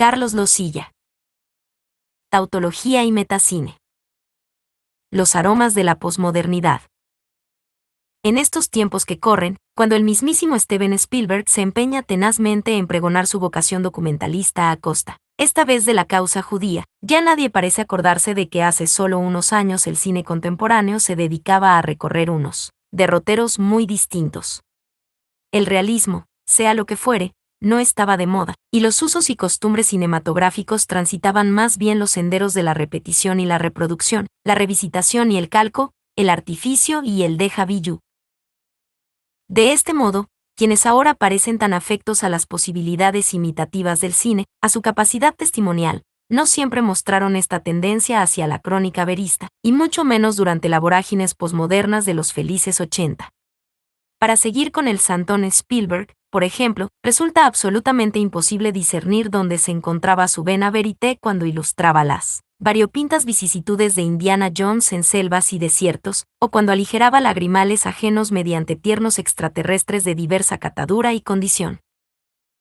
Carlos Losilla. Tautología y metacine. Los aromas de la posmodernidad. En estos tiempos que corren, cuando el mismísimo Steven Spielberg se empeña tenazmente en pregonar su vocación documentalista a costa, esta vez de la causa judía, ya nadie parece acordarse de que hace solo unos años el cine contemporáneo se dedicaba a recorrer unos derroteros muy distintos. El realismo, sea lo que fuere, no estaba de moda, y los usos y costumbres cinematográficos transitaban más bien los senderos de la repetición y la reproducción, la revisitación y el calco, el artificio y el déjà vu. De este modo, quienes ahora parecen tan afectos a las posibilidades imitativas del cine, a su capacidad testimonial, no siempre mostraron esta tendencia hacia la crónica verista, y mucho menos durante las vorágines posmodernas de los felices 80. Para seguir con el santón Spielberg, por ejemplo, resulta absolutamente imposible discernir dónde se encontraba su vena verité cuando ilustraba las variopintas vicisitudes de Indiana Jones en selvas y desiertos, o cuando aligeraba lagrimales ajenos mediante tiernos extraterrestres de diversa catadura y condición.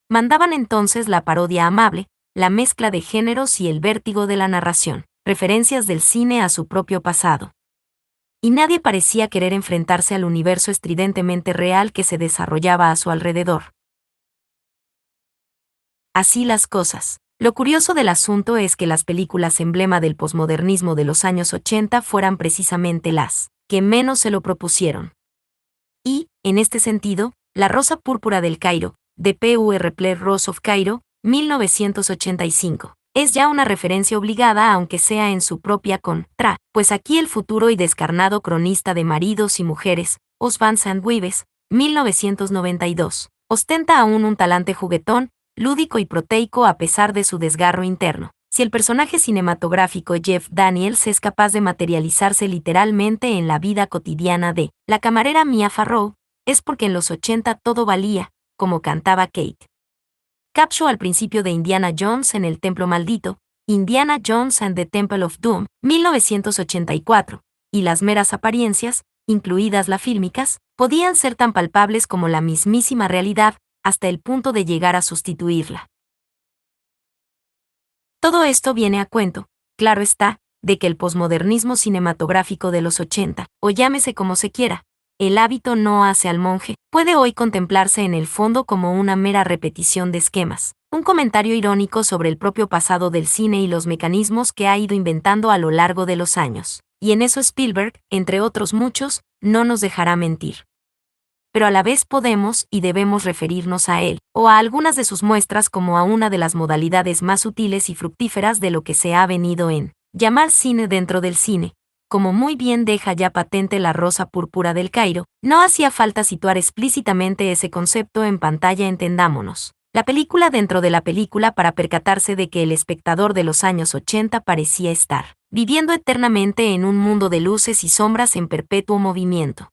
Mandaban entonces la parodia amable, la mezcla de géneros y el vértigo de la narración, referencias del cine a su propio pasado. Y nadie parecía querer enfrentarse al universo estridentemente real que se desarrollaba a su alrededor. Así las cosas. Lo curioso del asunto es que las películas emblema del posmodernismo de los años 80 fueran precisamente las que menos se lo propusieron. Y, en este sentido, La Rosa Púrpura del Cairo, de P.U.R. Rose of Cairo, 1985. Es ya una referencia obligada aunque sea en su propia contra, pues aquí el futuro y descarnado cronista de maridos y mujeres, Osvaldo Sandwives, 1992, ostenta aún un talante juguetón, lúdico y proteico a pesar de su desgarro interno. Si el personaje cinematográfico Jeff Daniels es capaz de materializarse literalmente en la vida cotidiana de la camarera Mia Farrow, es porque en los 80 todo valía, como cantaba Kate Capshaw al principio de Indiana Jones en el Templo Maldito, Indiana Jones and the Temple of Doom, 1984, y las meras apariencias, incluidas las fílmicas, podían ser tan palpables como la mismísima realidad, hasta el punto de llegar a sustituirla. Todo esto viene a cuento, claro está, de que el posmodernismo cinematográfico de los 80, o llámese como se quiera, el hábito no hace al monje, puede hoy contemplarse en el fondo como una mera repetición de esquemas, un comentario irónico sobre el propio pasado del cine y los mecanismos que ha ido inventando a lo largo de los años. Y en eso Spielberg, entre otros muchos, no nos dejará mentir. Pero a la vez podemos y debemos referirnos a él, o a algunas de sus muestras como a una de las modalidades más útiles y fructíferas de lo que se ha venido en llamar cine dentro del cine. Como muy bien deja ya patente La Rosa Púrpura del Cairo, no hacía falta situar explícitamente ese concepto en pantalla, entendámonos. La película dentro de la película para percatarse de que el espectador de los años 80 parecía estar viviendo eternamente en un mundo de luces y sombras en perpetuo movimiento.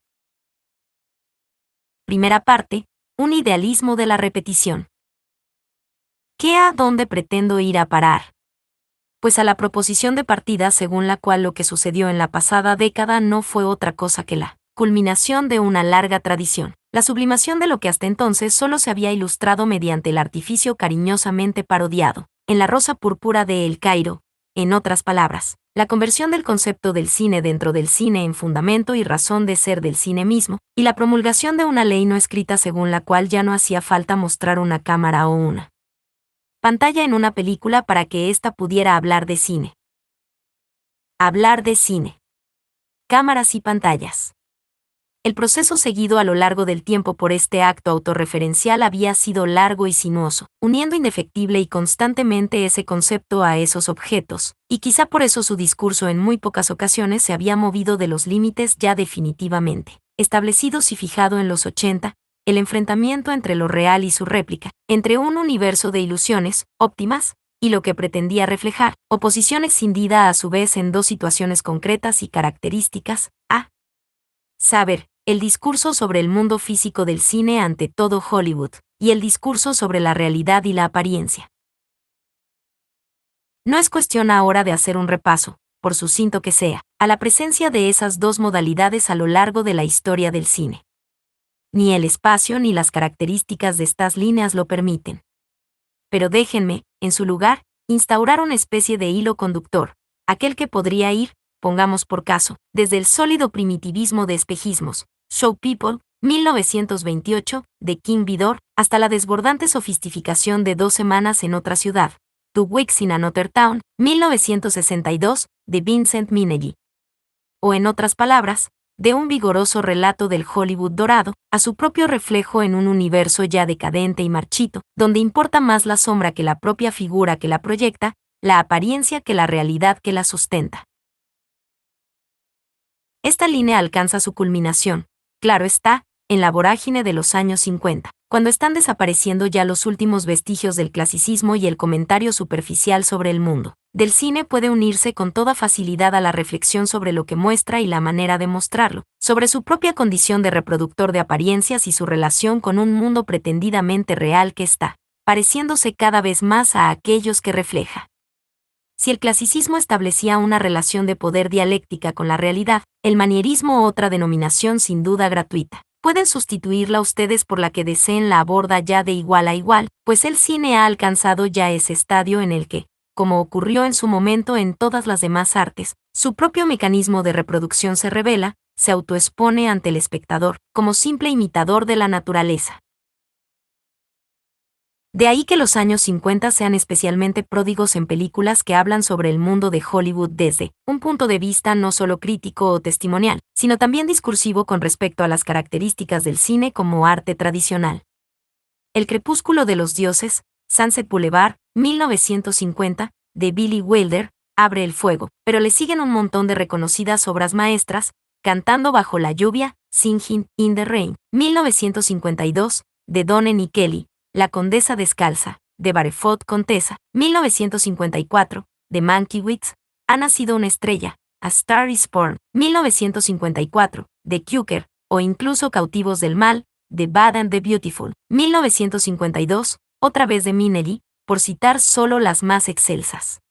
Primera parte, un idealismo de la repetición. ¿Qué a dónde pretendo ir a parar? Pues a la proposición de partida según la cual lo que sucedió en la pasada década no fue otra cosa que la culminación de una larga tradición, la sublimación de lo que hasta entonces solo se había ilustrado mediante el artificio cariñosamente parodiado, en La Rosa Púrpura de El Cairo, en otras palabras, la conversión del concepto del cine dentro del cine en fundamento y razón de ser del cine mismo, y la promulgación de una ley no escrita según la cual ya no hacía falta mostrar una cámara o una pantalla en una película para que ésta pudiera hablar de cine. Hablar de cine. Cámaras y pantallas. El proceso seguido a lo largo del tiempo por este acto autorreferencial había sido largo y sinuoso, uniendo indefectible y constantemente ese concepto a esos objetos, y quizá por eso su discurso en muy pocas ocasiones se había movido de los límites ya definitivamente establecidos y fijado en los 80, el enfrentamiento entre lo real y su réplica, entre un universo de ilusiones, óptimas, y lo que pretendía reflejar, oposición escindida a su vez en dos situaciones concretas y características, a saber, el discurso sobre el mundo físico del cine ante todo Hollywood, y el discurso sobre la realidad y la apariencia. No es cuestión ahora de hacer un repaso, por sucinto que sea, a la presencia de esas dos modalidades a lo largo de la historia del cine. Ni el espacio ni las características de estas líneas lo permiten. pero déjenme, en su lugar, instaurar una especie de hilo conductor, aquel que podría ir, pongamos por caso, desde el sólido primitivismo de espejismos, Show People, 1928, de King Vidor, hasta la desbordante sofisticación de 2 semanas en otra ciudad, Two Weeks in Another Town, 1962, de Vincent Minnelli. O en otras palabras, de un vigoroso relato del Hollywood dorado, a su propio reflejo en un universo ya decadente y marchito, donde importa más la sombra que la propia figura que la proyecta, la apariencia que la realidad que la sustenta. Esta línea alcanza su culminación, claro está, en la vorágine de los años 50, cuando están desapareciendo ya los últimos vestigios del clasicismo y el comentario superficial sobre el mundo del cine puede unirse con toda facilidad a la reflexión sobre lo que muestra y la manera de mostrarlo, sobre su propia condición de reproductor de apariencias y su relación con un mundo pretendidamente real que está pareciéndose cada vez más a aquellos que refleja. Si el clasicismo establecía una relación de poder dialéctica con la realidad, el manierismo otra denominación sin duda gratuita. Pueden sustituirla ustedes por la que deseen la aborda ya de igual a igual, pues el cine ha alcanzado ya ese estadio en el que, como ocurrió en su momento en todas las demás artes, su propio mecanismo de reproducción se revela, se autoexpone ante el espectador, como simple imitador de la naturaleza. De ahí que los años 50 sean especialmente pródigos en películas que hablan sobre el mundo de Hollywood desde un punto de vista no solo crítico o testimonial, sino también discursivo con respecto a las características del cine como arte tradicional. El crepúsculo de los dioses, Sunset Boulevard, 1950, de Billy Wilder, abre el fuego, pero le siguen un montón de reconocidas obras maestras, Cantando bajo la lluvia, Singing in the Rain, 1952, de Donen y Kelly, La condesa descalza, de Barefoots Contessa, 1954, de Mankiewicz, Ha nacido una estrella, A Star is Born, 1954, de Cukor, o incluso Cautivos del mal, The Bad and the Beautiful, 1952, otra vez de Minnelli, por citar solo las más excelsas.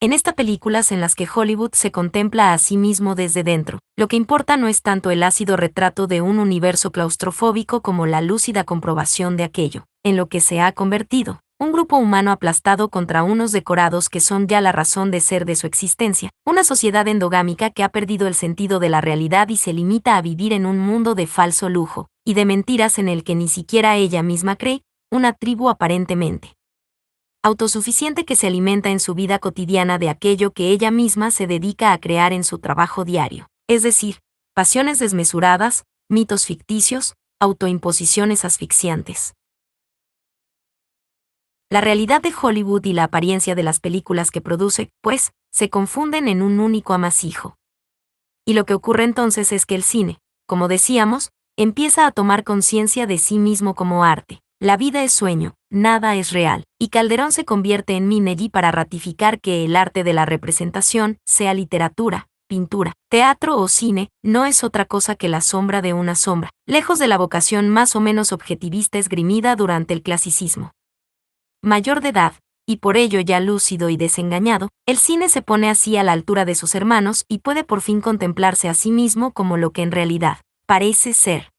En esta películas en las que Hollywood se contempla a sí mismo desde dentro, lo que importa no es tanto el ácido retrato de un universo claustrofóbico como la lúcida comprobación de aquello, en lo que se ha convertido, un grupo humano aplastado contra unos decorados que son ya la razón de ser de su existencia, una sociedad endogámica que ha perdido el sentido de la realidad y se limita a vivir en un mundo de falso lujo, y de mentiras en el que ni siquiera ella misma cree, una tribu aparentemente autosuficiente que se alimenta en su vida cotidiana de aquello que ella misma se dedica a crear en su trabajo diario, es decir, pasiones desmesuradas, mitos ficticios, autoimposiciones asfixiantes. La realidad de Hollywood y la apariencia de las películas que produce, pues, se confunden en un único amasijo. Y lo que ocurre entonces es que el cine, como decíamos, empieza a tomar conciencia de sí mismo como arte. La vida es sueño, nada es real, y Calderón se convierte en Minnelli para ratificar que el arte de la representación, sea literatura, pintura, teatro o cine, no es otra cosa que la sombra de una sombra, lejos de la vocación más o menos objetivista esgrimida durante el clasicismo. Mayor de edad, y por ello ya lúcido y desengañado, el cine se pone así a la altura de sus hermanos y puede por fin contemplarse a sí mismo como lo que en realidad parece ser.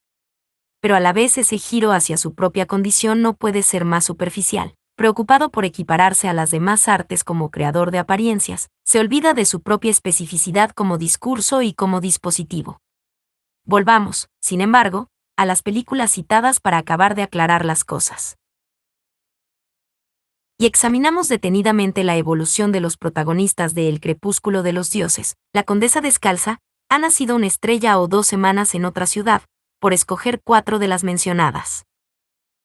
Pero a la vez ese giro hacia su propia condición no puede ser más superficial. Preocupado por equipararse a las demás artes como creador de apariencias, se olvida de su propia especificidad como discurso y como dispositivo. Volvamos, sin embargo, a las películas citadas para acabar de aclarar las cosas. Y examinamos detenidamente la evolución de los protagonistas de El crepúsculo de los dioses. La condesa descalza, Ha nacido una estrella o 2 semanas en otra ciudad, por escoger 4 de las mencionadas.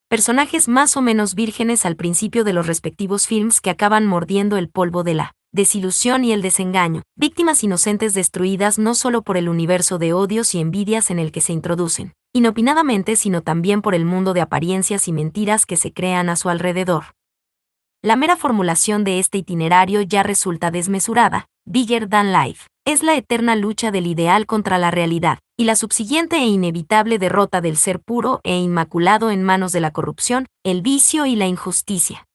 Personajes más o menos vírgenes al principio de los respectivos films que acaban mordiendo el polvo de la desilusión y el desengaño, víctimas inocentes destruidas no solo por el universo de odios y envidias en el que se introducen, inopinadamente, sino también por el mundo de apariencias y mentiras que se crean a su alrededor. La mera formulación de este itinerario ya resulta desmesurada, bigger than life. Es la eterna lucha del ideal contra la realidad, y la subsiguiente e inevitable derrota del ser puro e inmaculado en manos de la corrupción, el vicio y la injusticia.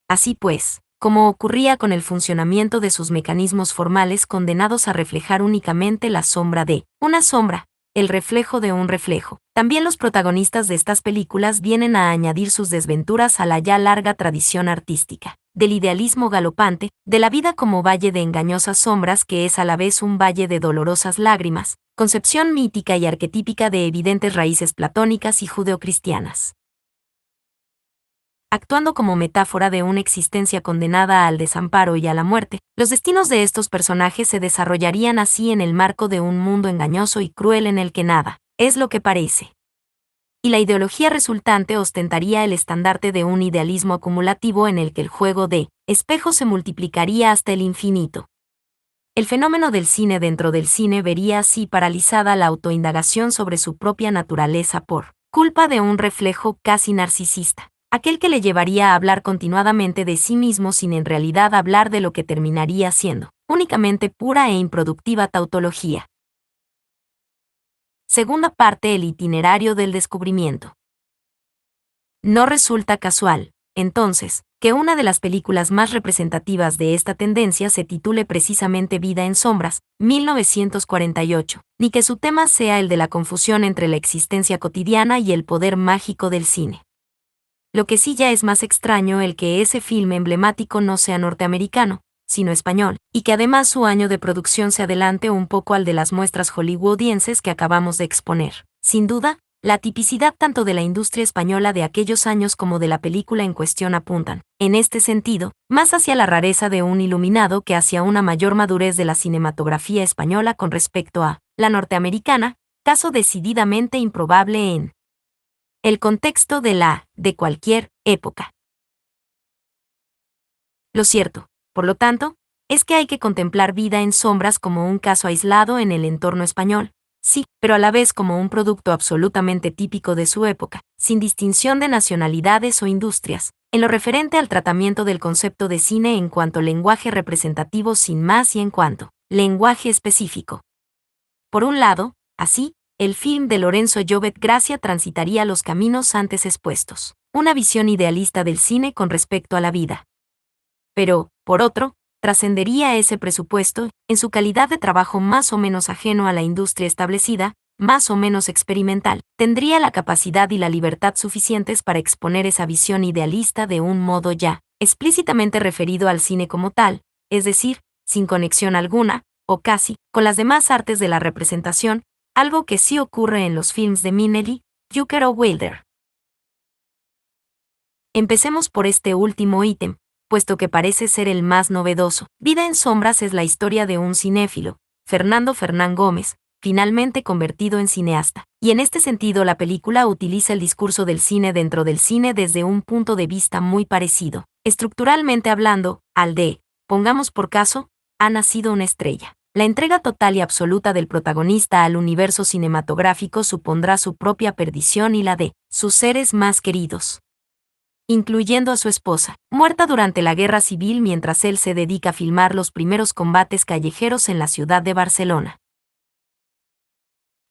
Así pues, como ocurría con el funcionamiento de sus mecanismos formales condenados a reflejar únicamente la sombra de una sombra, el reflejo de un reflejo. También los protagonistas de estas películas vienen a añadir sus desventuras a la ya larga tradición artística, del idealismo galopante, de la vida como valle de engañosas sombras que es a la vez un valle de dolorosas lágrimas, concepción mítica y arquetípica de evidentes raíces platónicas y judeocristianas. Actuando como metáfora de una existencia condenada al desamparo y a la muerte, los destinos de estos personajes se desarrollarían así en el marco de un mundo engañoso y cruel en el que nada es lo que parece. Y la ideología resultante ostentaría el estandarte de un idealismo acumulativo en el que el juego de espejo se multiplicaría hasta el infinito. El fenómeno del cine dentro del cine vería así paralizada la autoindagación sobre su propia naturaleza por culpa de un reflejo casi narcisista, aquel que le llevaría a hablar continuadamente de sí mismo sin en realidad hablar de lo que terminaría siendo únicamente pura e improductiva tautología. Segunda parte: el itinerario del descubrimiento. No resulta casual, entonces, que una de las películas más representativas de esta tendencia se titule precisamente Vida en sombras, 1948, ni que su tema sea el de la confusión entre la existencia cotidiana y el poder mágico del cine. Lo que sí ya es más extraño el que ese filme emblemático no sea norteamericano, sino español, y que además su año de producción se adelante un poco al de las muestras hollywoodienses que acabamos de exponer. Sin duda, la tipicidad tanto de la industria española de aquellos años como de la película en cuestión apuntan, en este sentido, más hacia la rareza de un iluminado que hacia una mayor madurez de la cinematografía española con respecto a la norteamericana, caso decididamente improbable en el contexto de cualquier época. Lo cierto, por lo tanto, es que hay que contemplar Vida en sombras como un caso aislado en el entorno español, sí, pero a la vez como un producto absolutamente típico de su época, sin distinción de nacionalidades o industrias, en lo referente al tratamiento del concepto de cine en cuanto lenguaje representativo sin más y en cuanto lenguaje específico. Por un lado, así, el film de Lorenzo Llobet Gracia transitaría los caminos antes expuestos, una visión idealista del cine con respecto a la vida. Pero, por otro, trascendería ese presupuesto, en su calidad de trabajo más o menos ajeno a la industria establecida, más o menos experimental, tendría la capacidad y la libertad suficientes para exponer esa visión idealista de un modo ya explícitamente referido al cine como tal, es decir, sin conexión alguna, o casi, con las demás artes de la representación, algo que sí ocurre en los films de Minnelli, Yucker o Wilder. Empecemos por este último ítem, puesto que parece ser el más novedoso. Vida en sombras es la historia de un cinéfilo, Fernando Fernán Gómez, finalmente convertido en cineasta. Y en este sentido la película utiliza el discurso del cine dentro del cine desde un punto de vista muy parecido, estructuralmente hablando, al de, pongamos por caso, ha nacido una estrella. La entrega total y absoluta del protagonista al universo cinematográfico supondrá su propia perdición y la de sus seres más queridos, incluyendo a su esposa, muerta durante la Guerra Civil mientras él se dedica a filmar los primeros combates callejeros en la ciudad de Barcelona.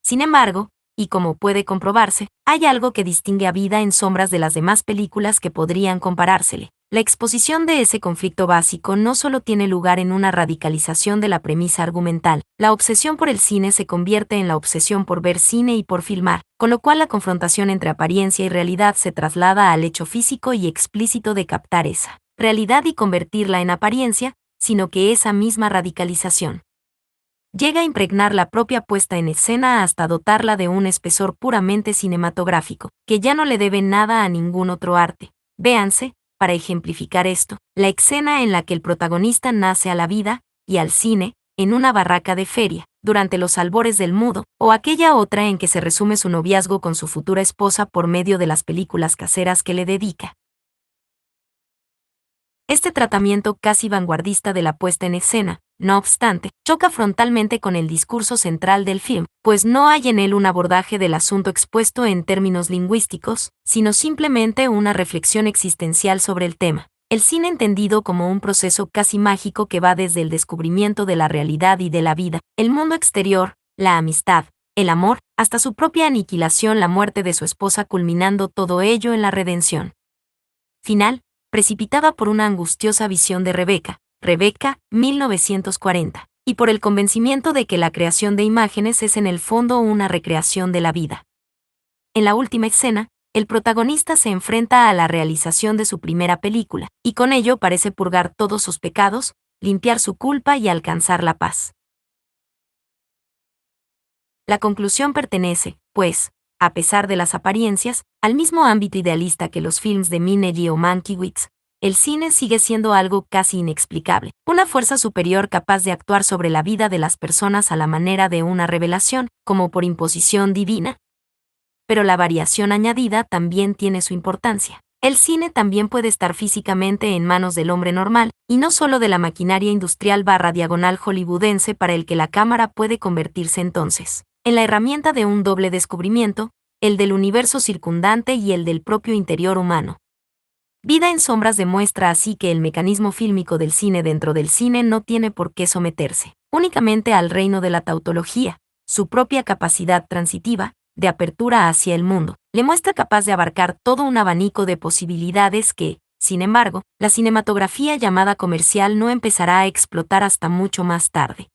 Sin embargo, y como puede comprobarse, hay algo que distingue a Vida en sombras de las demás películas que podrían comparársele. La exposición de ese conflicto básico no solo tiene lugar en una radicalización de la premisa argumental, la obsesión por el cine se convierte en la obsesión por ver cine y por filmar, con lo cual la confrontación entre apariencia y realidad se traslada al hecho físico y explícito de captar esa realidad y convertirla en apariencia, sino que esa misma radicalización llega a impregnar la propia puesta en escena hasta dotarla de un espesor puramente cinematográfico, que ya no le debe nada a ningún otro arte. Véanse, para ejemplificar esto, la escena en la que el protagonista nace a la vida y al cine, en una barraca de feria, durante los albores del mudo, o aquella otra en que se resume su noviazgo con su futura esposa por medio de las películas caseras que le dedica. Este tratamiento casi vanguardista de la puesta en escena, no obstante, choca frontalmente con el discurso central del film, pues no hay en él un abordaje del asunto expuesto en términos lingüísticos, sino simplemente una reflexión existencial sobre el tema. El cine entendido como un proceso casi mágico que va desde el descubrimiento de la realidad y de la vida, el mundo exterior, la amistad, el amor, hasta su propia aniquilación, la muerte de su esposa, culminando todo ello en la redención final, precipitada por una angustiosa visión de Rebeca, 1940. y por el convencimiento de que la creación de imágenes es en el fondo una recreación de la vida. En la última escena, el protagonista se enfrenta a la realización de su primera película, y con ello parece purgar todos sus pecados, limpiar su culpa y alcanzar la paz. La conclusión pertenece, pues, a pesar de las apariencias, al mismo ámbito idealista que los films de Minetti o Mankiewicz. El cine sigue siendo algo casi inexplicable, una fuerza superior capaz de actuar sobre la vida de las personas a la manera de una revelación, como por imposición divina. Pero la variación añadida también tiene su importancia. El cine también puede estar físicamente en manos del hombre normal, y no solo de la maquinaria industrial /diagonal hollywoodense para el que la cámara puede convertirse entonces en la herramienta de un doble descubrimiento, el del universo circundante y el del propio interior humano. Vida en sombras demuestra así que el mecanismo fílmico del cine dentro del cine no tiene por qué someterse únicamente al reino de la tautología. Su propia capacidad transitiva, de apertura hacia el mundo, le muestra capaz de abarcar todo un abanico de posibilidades que, sin embargo, la cinematografía llamada comercial no empezará a explotar hasta mucho más tarde.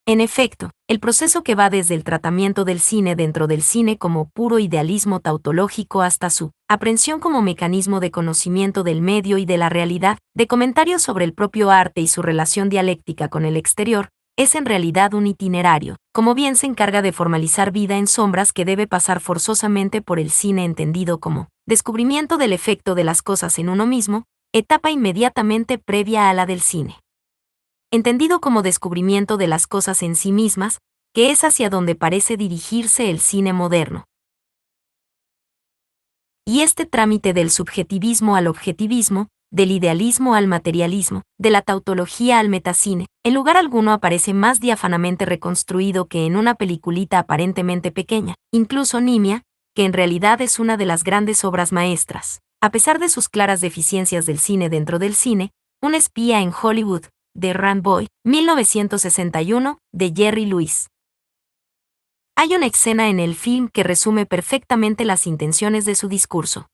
En efecto, el proceso que va desde el tratamiento del cine dentro del cine como puro idealismo tautológico hasta su aprehensión como mecanismo de conocimiento del medio y de la realidad, de comentarios sobre el propio arte y su relación dialéctica con el exterior, es en realidad un itinerario, como bien se encarga de formalizar Vida en sombras que debe pasar forzosamente por el cine entendido como descubrimiento del efecto de las cosas en uno mismo, etapa inmediatamente previa a la del cine. Entendido como descubrimiento de las cosas en sí mismas, que es hacia donde parece dirigirse el cine moderno. Y este trámite del subjetivismo al objetivismo, del idealismo al materialismo, de la tautología al metacine, en lugar alguno aparece más diáfanamente reconstruido que en una peliculita aparentemente pequeña, incluso nimia, que en realidad es una de las grandes obras maestras, a pesar de sus claras deficiencias del cine dentro del cine, Un espía en Hollywood, de Rand Boyd, 1961, de Jerry Lewis. Hay una escena en el film que resume perfectamente las intenciones de su discurso.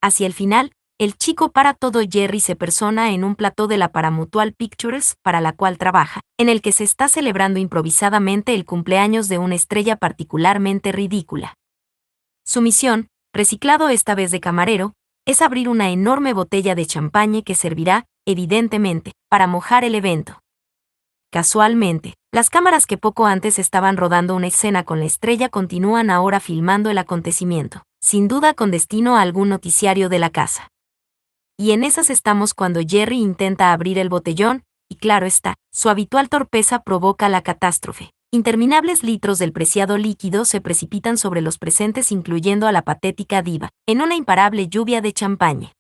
Hacia el final, el chico para todo Jerry se persona en un plató de la Paramutual Pictures para la cual trabaja, en el que se está celebrando improvisadamente el cumpleaños de una estrella particularmente ridícula. Su misión, reciclado esta vez de camarero, es abrir una enorme botella de champagne que servirá, evidentemente, para mojar el evento. Casualmente, las cámaras que poco antes estaban rodando una escena con la estrella continúan ahora filmando el acontecimiento, sin duda con destino a algún noticiario de la casa. Y en esas estamos cuando Jerry intenta abrir el botellón, y claro está, su habitual torpeza provoca la catástrofe. Interminables litros del preciado líquido se precipitan sobre los presentes incluyendo a la patética diva, en una imparable lluvia de champaña.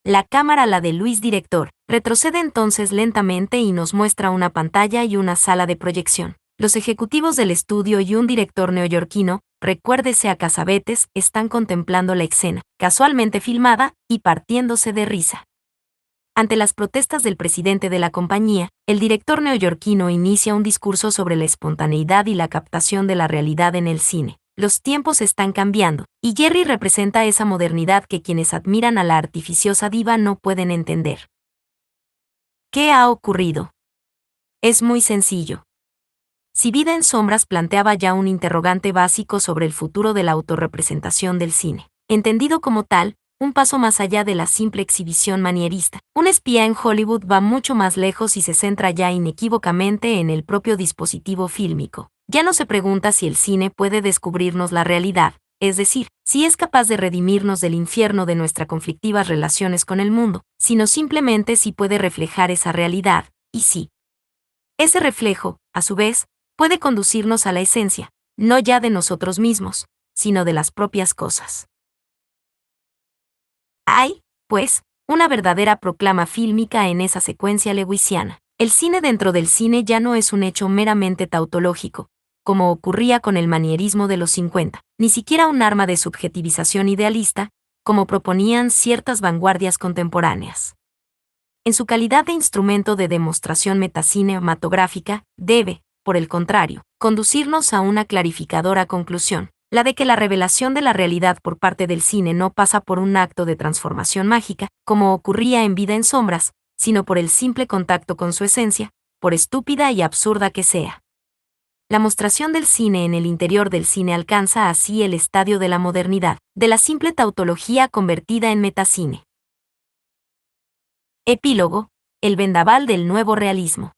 La cámara, la de Luis director, retrocede entonces lentamente y nos muestra una pantalla y una sala de proyección. Los ejecutivos del estudio y un director neoyorquino, recuérdese a Cassavetes, están contemplando la escena, casualmente filmada, y partiéndose de risa. Ante las protestas del presidente de la compañía, el director neoyorquino inicia un discurso sobre la espontaneidad y la captación de la realidad en el cine. Los tiempos están cambiando, y Jerry representa esa modernidad que quienes admiran a la artificiosa diva no pueden entender. ¿Qué ha ocurrido? Es muy sencillo. Si Vida en sombras planteaba ya un interrogante básico sobre el futuro de la autorrepresentación del cine, entendido como tal, un paso más allá de la simple exhibición manierista, Un espía en Hollywood va mucho más lejos y se centra ya inequívocamente en el propio dispositivo fílmico. Ya no se pregunta si el cine puede descubrirnos la realidad, es decir, si es capaz de redimirnos del infierno de nuestras conflictivas relaciones con el mundo, sino simplemente si puede reflejar esa realidad, y si ese reflejo, a su vez, puede conducirnos a la esencia, no ya de nosotros mismos, sino de las propias cosas. Hay, pues, una verdadera proclama fílmica en esa secuencia lewisiana. El cine dentro del cine ya no es un hecho meramente tautológico, como ocurría con el manierismo de los 50, ni siquiera un arma de subjetivización idealista, como proponían ciertas vanguardias contemporáneas. En su calidad de instrumento de demostración metacinematográfica, debe, por el contrario, conducirnos a una clarificadora conclusión, la de que la revelación de la realidad por parte del cine no pasa por un acto de transformación mágica, como ocurría en Vida en sombras, sino por el simple contacto con su esencia, por estúpida y absurda que sea. La mostración del cine en el interior del cine alcanza así el estadio de la modernidad, de la simple tautología convertida en metacine. Epílogo: el vendaval del nuevo realismo.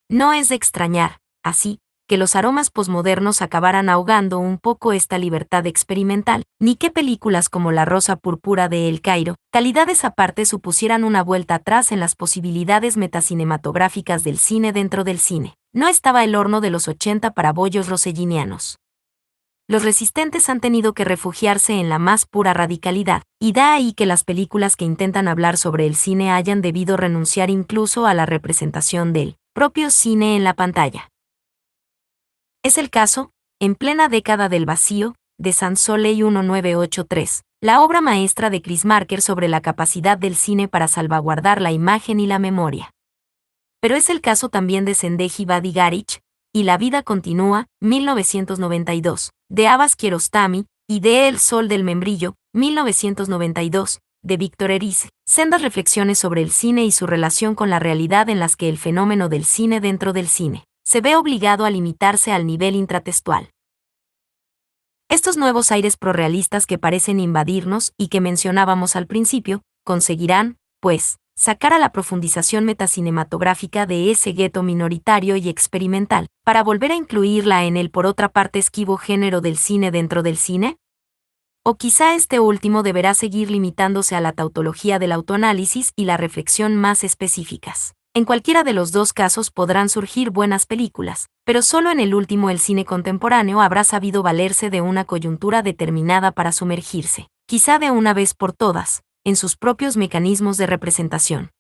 No es de extrañar, así, que los aromas posmodernos acabaran ahogando un poco esta libertad experimental, ni que películas como La Rosa Púrpura de El Cairo, calidades aparte, supusieran una vuelta atrás en las posibilidades metacinematográficas del cine dentro del cine. No estaba el horno de los 80 para bollos rosellinianos. Los resistentes han tenido que refugiarse en la más pura radicalidad, y da ahí que las películas que intentan hablar sobre el cine hayan debido renunciar incluso a la representación del propio cine en la pantalla. Es el caso, en plena década del vacío, de Sans Soleil 1983, la obra maestra de Chris Marker sobre la capacidad del cine para salvaguardar la imagen y la memoria. Pero es el caso también de Zendeji Badigarich, y La vida continúa, 1992, de Abbas Kiarostami, y de El sol del membrillo, 1992, de Víctor Erice, sendas reflexiones sobre el cine y su relación con la realidad en las que el fenómeno del cine dentro del cine se ve obligado a limitarse al nivel intratextual. Estos nuevos aires prorrealistas que parecen invadirnos y que mencionábamos al principio, conseguirán, pues, sacar a la profundización metacinematográfica de ese gueto minoritario y experimental, para volver a incluirla en el por otra parte esquivo género del cine dentro del cine? O quizá este último deberá seguir limitándose a la tautología del autoanálisis y la reflexión más específicas. En cualquiera de los dos casos podrán surgir buenas películas, pero solo en el último el cine contemporáneo habrá sabido valerse de una coyuntura determinada para sumergirse, quizá de una vez por todas, en sus propios mecanismos de representación.